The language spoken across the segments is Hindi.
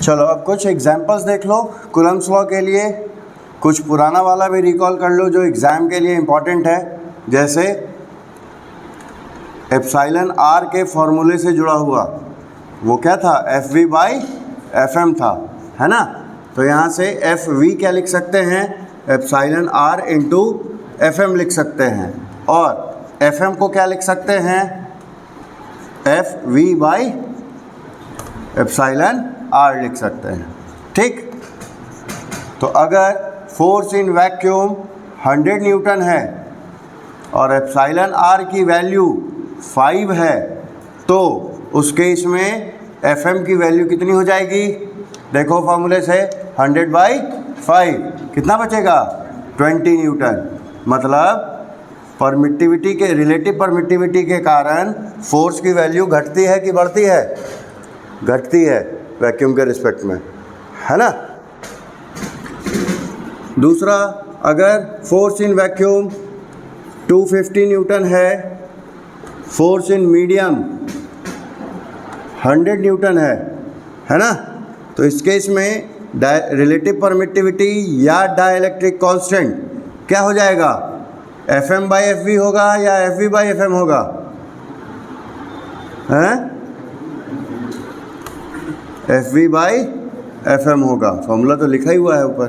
चलो अब कुछ एग्जांपल्स देख लो कूलम्ब्स लॉ के लिए, कुछ पुराना वाला भी रिकॉल कर लो जो एग्ज़ाम के लिए इम्पॉर्टेंट है। जैसे एप्सिलॉन आर के फॉर्मूले से जुड़ा हुआ वो क्या था, F V by F M था, है ना। तो यहाँ से एफ वी क्या लिख सकते हैं, epsilon R into F M लिख सकते हैं, और एफ एम को क्या लिख सकते हैं, F V by epsilon R लिख सकते हैं। ठीक, तो अगर फोर्स इन वैक्यूम 100 न्यूटन है और एप्सिलॉन आर की वैल्यू 5 है तो उस केस में एफ एम की वैल्यू कितनी हो जाएगी, देखो फॉर्मूले से 100/5 कितना बचेगा, 20 न्यूटन। मतलब परमिटिविटी के, रिलेटिव परमिटिविटी के कारण फोर्स की वैल्यू घटती है कि बढ़ती है, घटती है वैक्यूम के रिस्पेक्ट में, है ना। दूसरा, अगर फोर्स इन वैक्यूम 250 न्यूटन है, फोर्स इन मीडियम 100 न्यूटन है ना, तो इस केस में रिलेटिव परमिटिविटी या डाइलेक्ट्रिक कांस्टेंट क्या हो जाएगा, F M by F V होगा या F V by F M होगा, हैं, F V by F M होगा। फॉर्मूला तो लिखा ही हुआ है ऊपर।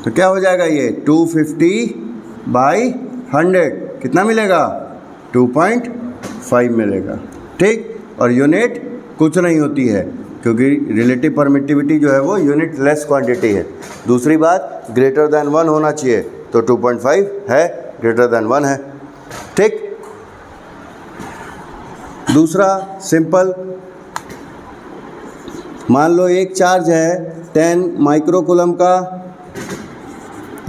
तो क्या हो जाएगा ये 250/100 कितना मिलेगा, 2.5 मिलेगा। ठीक, और यूनिट कुछ नहीं होती है क्योंकि रिलेटिव परमिटिविटी जो है वो यूनिट लेस क्वांटिटी है। दूसरी बात, ग्रेटर देन 1 होना चाहिए, तो 2.5 है, ग्रेटर देन 1 है। ठीक, दूसरा सिंपल, मान लो एक चार्ज है 10 माइक्रोकूलम का,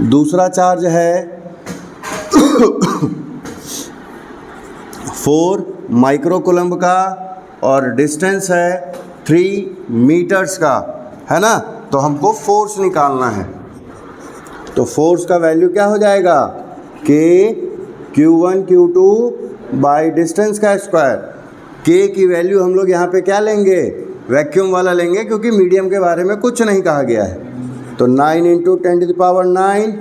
दूसरा चार्ज है 4 माइक्रोकूलम का और डिस्टेंस है 3 मीटर्स का, है ना। तो हमको फोर्स निकालना है, तो फोर्स का वैल्यू क्या हो जाएगा, के Q1 Q2 बाई डिस्टेंस का स्क्वायर। के की वैल्यू हम लोग यहाँ पे क्या लेंगे, वैक्यूम वाला लेंगे क्योंकि मीडियम के बारे में कुछ नहीं कहा गया है। तो 9 × 10⁹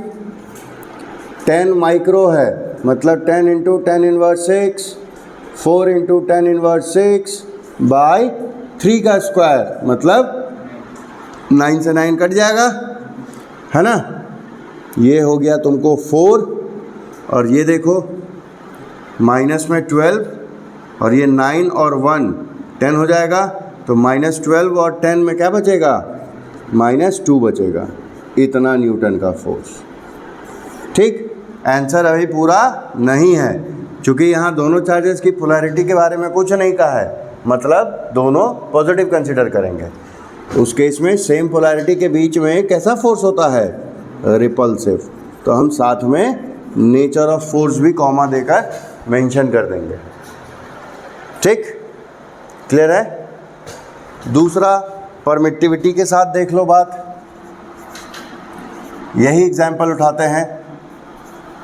10 माइक्रो है, मतलब 10 × 10⁻⁶, 4 × 10⁻⁶ बाई 3 का स्क्वायर, मतलब 9 से 9 कट जाएगा, है ना। ये हो गया तुमको 4, और ये देखो माइनस में 12, और ये 9 और 1 10 हो जाएगा, तो -12 और 10 में क्या बचेगा, -2 बचेगा। इतना न्यूटन का फोर्स। ठीक, आंसर अभी पूरा नहीं है क्योंकि यहाँ दोनों चार्जेस की पोलैरिटी के बारे में कुछ नहीं कहा है, मतलब दोनों पॉजिटिव कंसिडर करेंगे। उस केस में सेम पोलैरिटी के बीच में कैसा फोर्स होता है, रिपल्सिव। तो हम साथ में नेचर ऑफ फोर्स भी कॉमा देकर मेंशन कर देंगे। ठीक, क्लियर है। दूसरा, परमिटिविटी के साथ देख लो बात, यही एग्जाम्पल उठाते हैं।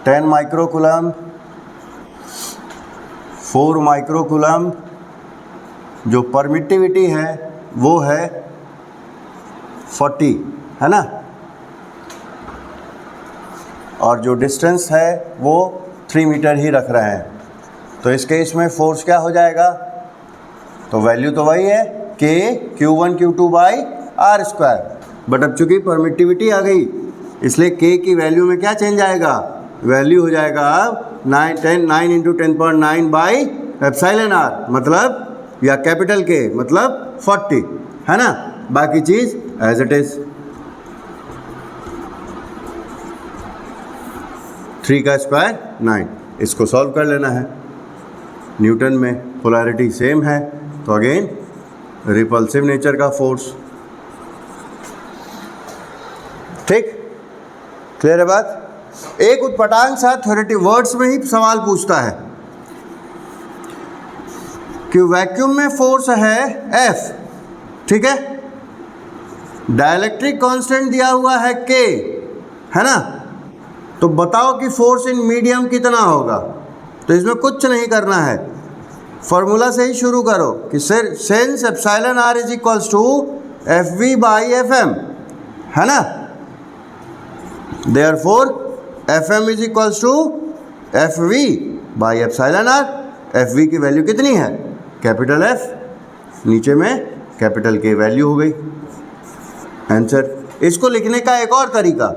10 माइक्रोकूलम, 4 माइक्रोकूलम, जो परमिटिविटी है वो है 40, है ना, और जो डिस्टेंस है वो 3 मीटर ही रख रहे हैं। तो इस केस में फोर्स क्या हो जाएगा, तो वैल्यू तो वही है, के Q1 Q2 by are square, but अब चूँकि परमिटिविटी आ गई इसलिए के की वैल्यू में क्या चेंज आएगा, वैल्यू हो जाएगा अब 9 × 10⁹ बाई एप्सिलॉन आर, मतलब या कैपिटल के मतलब 40, है ना। बाकी चीज़ एज इट इज़। 3 का स्क्वायर 9, इसको सॉल्व कर लेना है। न्यूटन में पोलैरिटी सेम है, तो अगेन रिपल्सिव नेचर का फोर्स। ठीक, क्लियर है बात। एक उत्पटांग सा थ्योरेटिक वर्ड्स में ही सवाल पूछता है कि वैक्यूम में फोर्स है F, ठीक है, डाइलेक्ट्रिक कांस्टेंट दिया हुआ है K, है ना। तो बताओ कि फोर्स इन मीडियम कितना होगा। तो इसमें कुछ नहीं करना है, फॉर्मूला से ही शुरू करो कि since epsilon R is equals to F V by F M, है ना। Therefore F M is equals to F V by epsilon R. F V की वैल्यू कितनी है? कैपिटल एफ, नीचे में कैपिटल के वैल्यू हो गई आंसर। इसको लिखने का एक और तरीका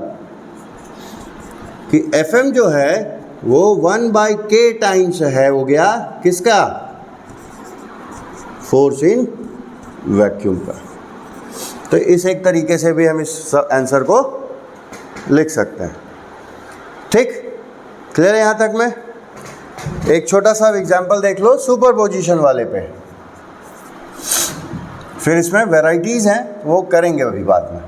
कि एफ एम जो है वो 1/k टाइम्स है, हो गया किसका? फोर्स इन वैक्यूम का। तो इस एक तरीके से भी हम इस आंसर को लिख सकते हैं। ठीक, क्लियर है यहाँ तक में? एक छोटा सा एग्जांपल देख लो सुपरपोजिशन वाले पे, फिर इसमें वैरायटीज हैं वो करेंगे अभी बाद में।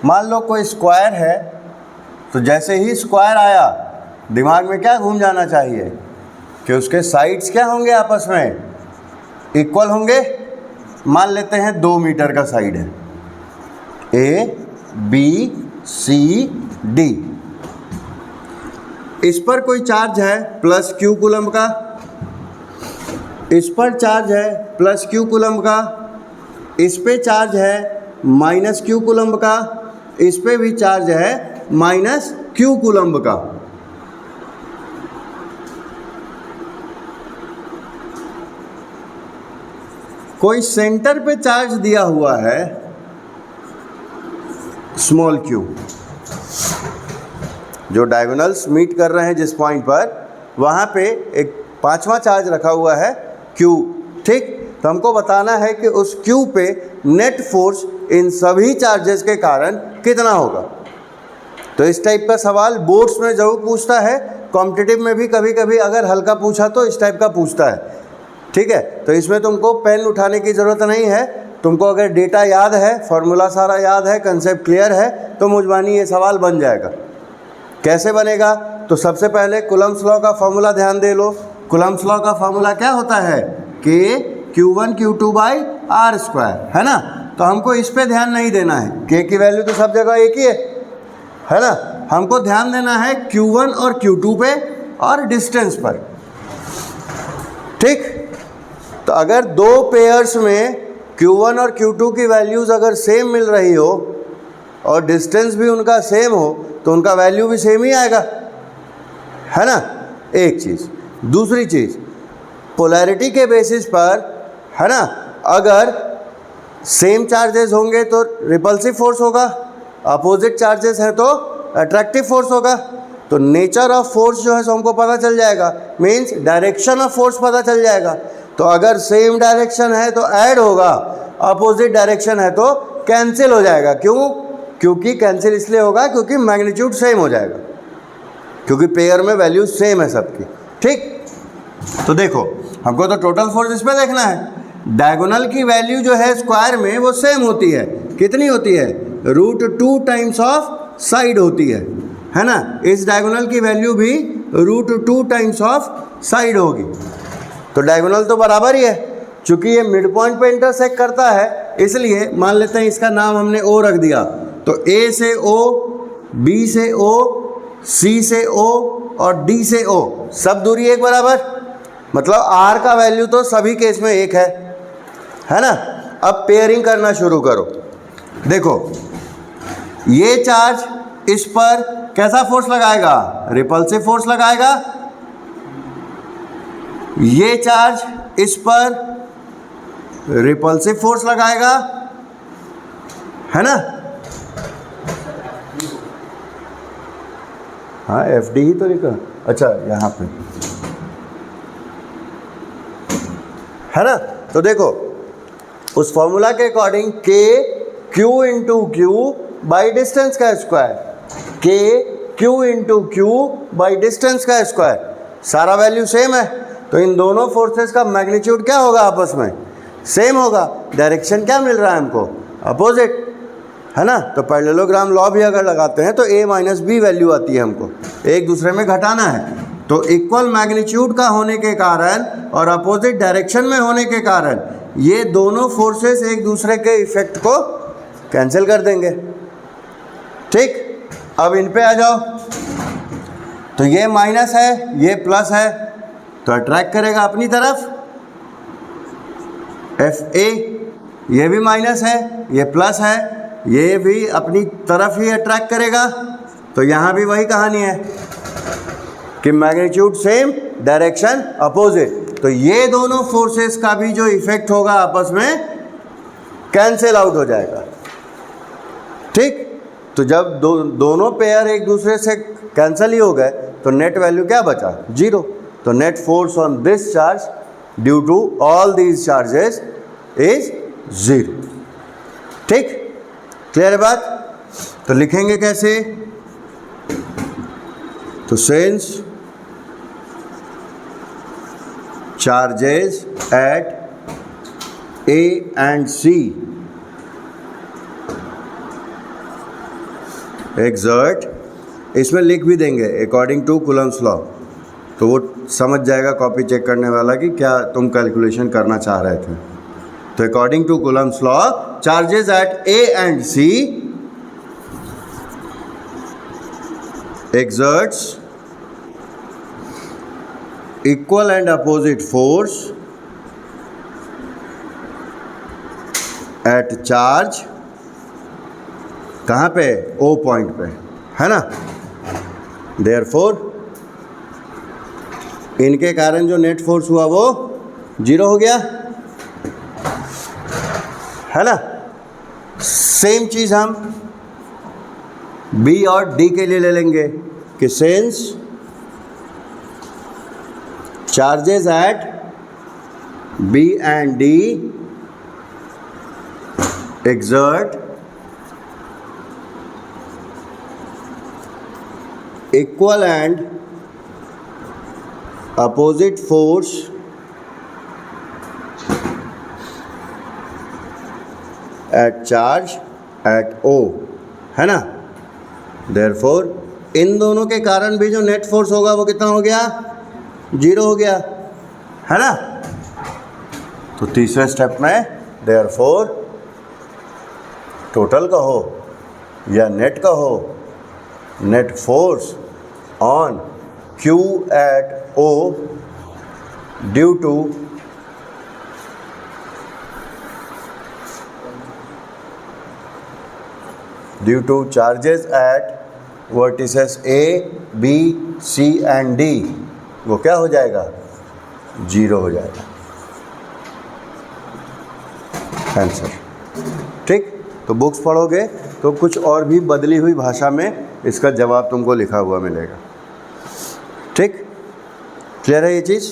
मान लो कोई स्क्वायर है, तो जैसे ही स्क्वायर आया दिमाग में क्या घूम जाना चाहिए कि उसके साइड्स क्या होंगे? आपस में इक्वल होंगे। मान लेते हैं 2 मीटर का साइड है, ए बी सी डी। इस पर कोई चार्ज है प्लस क्यू कूलम का, इस पर चार्ज है प्लस क्यू कूलम का, इस पे चार्ज है माइनस क्यू कूलम का, इस पे भी चार्ज है माइनस क्यू कूलम्ब का। कोई सेंटर पे चार्ज दिया हुआ है स्मॉल क्यू, जो डायगोनल्स मीट कर रहे हैं जिस पॉइंट पर, वहां पे एक 5वां चार्ज रखा हुआ है क्यू। ठीक, तो हमको बताना है कि उस क्यू पे नेट फोर्स इन सभी चार्जेस के कारण कितना होगा। तो इस टाइप का सवाल बोर्ड्स में ज़रूर पूछता है, कॉम्पिटिटिव में भी कभी कभी अगर हल्का पूछा तो इस टाइप का पूछता है। ठीक है, तो इसमें तुमको पेन उठाने की ज़रूरत नहीं है। तुमको अगर डेटा याद है, फॉर्मूला सारा याद है, कंसेप्ट क्लियर है, तो मुझबानी ये सवाल बन जाएगा। कैसे बनेगा? तो सबसे पहले कूलम्ब्स लॉ का फॉर्मूला ध्यान दे लो। कूलम्ब्स लॉ का फॉर्मूला क्या होता है? के Q1 Q2 by are square, है ना। तो हमको इस पे ध्यान नहीं देना है, के की वैल्यू तो सब जगह एक ही है ना। हमको ध्यान देना है Q1 और Q2 पे और डिस्टेंस पर। ठीक, तो अगर दो पेयर्स में Q1 और Q2 की वैल्यूज़ अगर सेम मिल रही हो और डिस्टेंस भी उनका सेम हो, तो उनका वैल्यू भी सेम ही आएगा, है ना। एक चीज़। दूसरी चीज़, पोलैरिटी के बेसिस पर, है ना, अगर सेम चार्जेस होंगे तो रिपल्सिव फोर्स होगा, अपोजिट चार्जेस है तो अट्रैक्टिव फोर्स होगा। तो नेचर ऑफ फोर्स जो है सो हमको पता चल जाएगा, मीन्स डायरेक्शन ऑफ फोर्स पता चल जाएगा। तो अगर सेम डायरेक्शन है तो ऐड होगा, अपोजिट डायरेक्शन है तो कैंसिल हो जाएगा। क्यों? क्योंकि कैंसिल इसलिए होगा क्योंकि मैग्नीट्यूड सेम हो जाएगा, क्योंकि पेयर में वैल्यू सेम है सबकी। ठीक, तो देखो हमको तो टोटल फोर्स इस पर देखना है। डायगोनल की वैल्यू जो है स्क्वायर में वो सेम होती है। कितनी होती है? √2 टाइम्स ऑफ साइड होती है ना। इस डायगोनल की वैल्यू भी √2 टाइम्स ऑफ साइड होगी। तो डायगोनल तो बराबर ही है, चूँकि ये मिड पॉइंट पे इंटरसेक्ट करता है, इसलिए मान लेते हैं इसका नाम हमने O रख दिया। तो A से O, B से O, C से O और D से O सब दूरी एक बराबर, मतलब R का वैल्यू तो सभी केस में एक है ना। अब पेयरिंग करना शुरू करो। देखो ये चार्ज इस पर कैसा फोर्स लगाएगा? रिपल्सिव फोर्स लगाएगा। ये चार्ज इस पर रिपल्सिव फोर्स लगाएगा, है ना। हाँ, FD ही तो लिखा, अच्छा यहाँ पे, है ना। तो देखो उस फॉर्मूला के अकॉर्डिंग के Q into Q by distance का स्क्वायर, के Q into Q by distance का स्क्वायर, सारा वैल्यू सेम है। तो इन दोनों फोर्सेस का मैग्नीट्यूड क्या होगा? आपस में सेम होगा। डायरेक्शन क्या मिल रहा है हमको? अपोजिट, है ना। तो पैरेललोग्राम लॉ भी अगर लगाते हैं तो A माइनस B वैल्यू आती है, हमको एक दूसरे में घटाना है। तो इक्वल मैग्नीट्यूड का होने के कारण और अपोजिट डायरेक्शन में होने के कारण ये दोनों फोर्सेस एक दूसरे के इफेक्ट को कैंसिल कर देंगे। ठीक, अब इन पे आ जाओ। तो ये माइनस है, ये प्लस है, तो अट्रैक्ट करेगा अपनी तरफ, एफ ए, ये भी माइनस है, ये प्लस है, ये भी अपनी तरफ ही अट्रैक्ट करेगा। तो यहाँ भी वही कहानी है कि मैग्नीट्यूड सेम, डायरेक्शन अपोजिट। तो ये दोनों फोर्सेस का भी जो इफेक्ट होगा आपस में कैंसिल आउट हो जाएगा। ठीक, तो जब दोनों पेयर एक दूसरे से कैंसिल ही हो गए तो नेट वैल्यू क्या बचा? 0। तो net force on this charge due to all these charges is 0। ठीक, क्लियर है बात? तो लिखेंगे कैसे? तो since charges at A and C exert, इसमें लिख भी देंगे अकॉर्डिंग टू कूलम्स लॉ, तो वो समझ जाएगा कॉपी चेक करने वाला कि क्या तुम कैलकुलेशन करना चाह रहे थे। तो according to Coulomb's law charges at A and C exerts equal and opposite force at charge, कहाँ पे? O पॉइंट पे, है ना। देयरफॉर इनके कारण जो नेट फोर्स हुआ वो 0 हो गया, है ना। सेम चीज़ हम B और D के लिए ले लेंगे कि since charges at B and D exert equal and opposite force at charge at O, है ना। therefore इन दोनों के कारण भी जो नेट फोर्स होगा वो कितना हो गया? 0 हो गया, है ना। तो तीसरे स्टेप में therefore टोटल का हो या नेट का हो, net force on Q at O due to charges at vertices A, B, C and D, वो क्या हो जाएगा? 0 हो जाएगा आंसर। ठीक, तो बुक्स पढ़ोगे तो कुछ और भी बदली हुई भाषा में इसका जवाब तुमको लिखा हुआ मिलेगा। ठीक, क्लियर है ये चीज़?